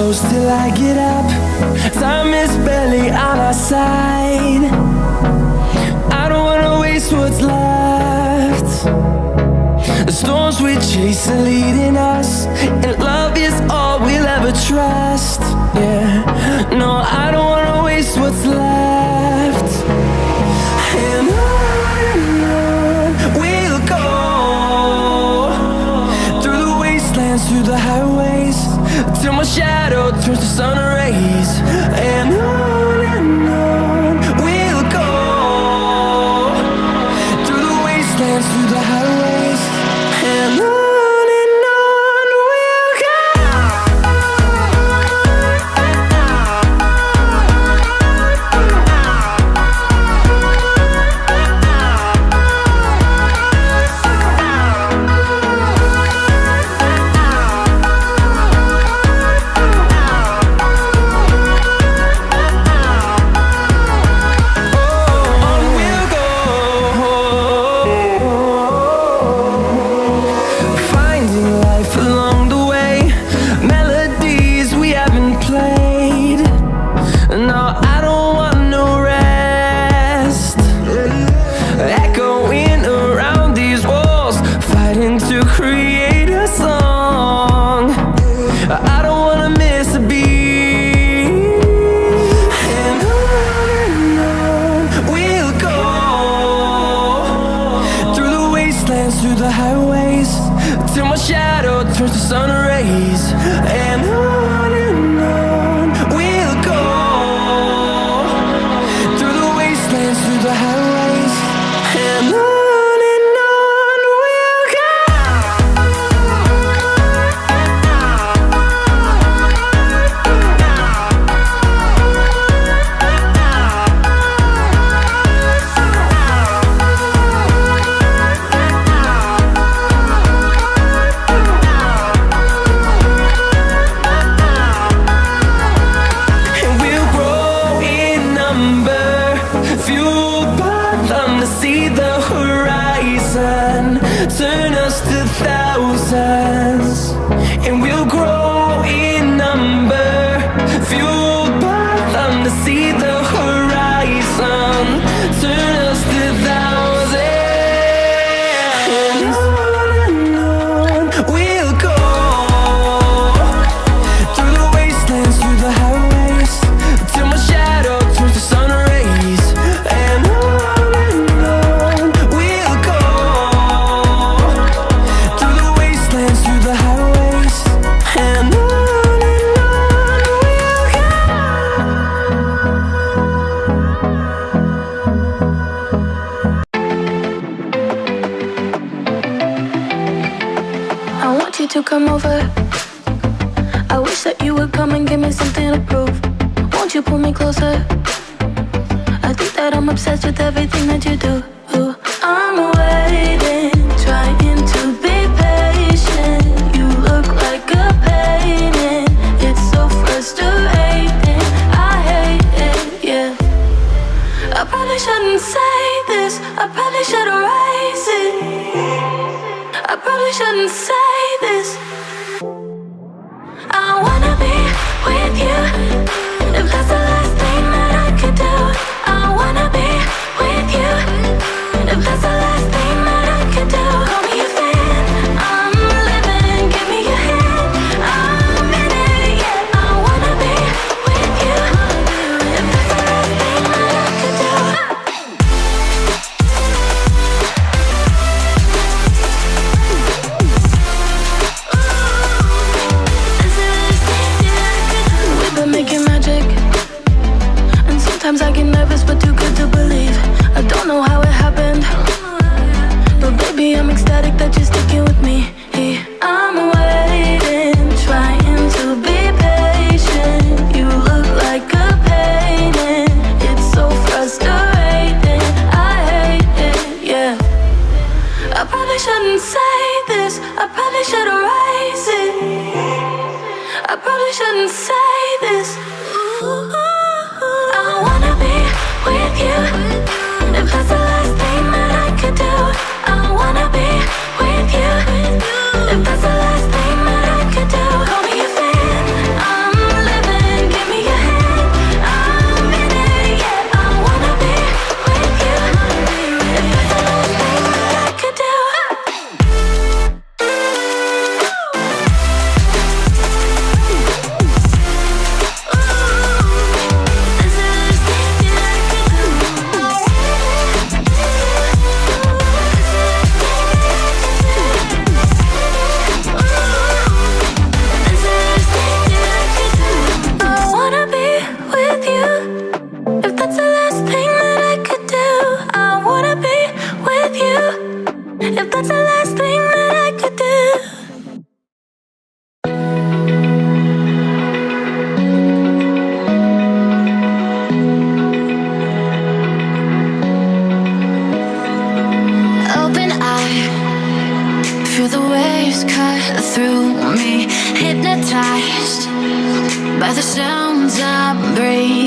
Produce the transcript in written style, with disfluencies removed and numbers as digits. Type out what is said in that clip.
close till I get up. Time is barely on our side. I don't wanna waste what's left. The storms we chase are leading us, and love is all we'll ever trust. Yeah, no, I don't wanna waste what's left. And on we'll go, through the wastelands, through the highways, till my shadow turns to sun rays. And on we'll go, through the wastelands, through the highways, and on we'll go. Through the highways, till my shadow turns to sun rays. And on we'll go, through the wastelands, through the highways, and on we'll go. Turn us to thousands, and we'll grow in number, fueled by them to see the horizon. Turn us to thousands, and on we'll go, through the wastelands, through the highways, till my shadow turns to sun rays. And on we'll go, through the highways, and on we'll go. I want you to come over. I wish that you would come and give me something to prove. Won't you pull me closer? I think that I'm obsessed with everything that you do. I'm waiting, trying to be patient. You look like a painting. It's so frustrating. I hate it, yeah. I probably shouldn't say this. I probably should erase it. I probably shouldn't say this. I wanna be with you, if that's the last thing that I could do. I wanna be with you, if that's the last thing that I could do. Call me a fan, I'm living, give me your hand, I'm in it, yeah. I wanna be with you, if that's the last thing that I could do. We've been making magic, and sometimes I get nervous but too good to believe. I don't know how it happened, but baby I'm ecstatic that you're sticking with me. I'm waiting, trying to be patient. You look like a painting. It's so frustrating. I hate it, yeah. I probably shouldn't say this. I probably should erase it. I probably shouldn't say this. I wanna be with you, if that's the last thing that I could do. I wanna be with you, if that's the last thing that I could do. Call me a fan, I'm sounds I'm breaking.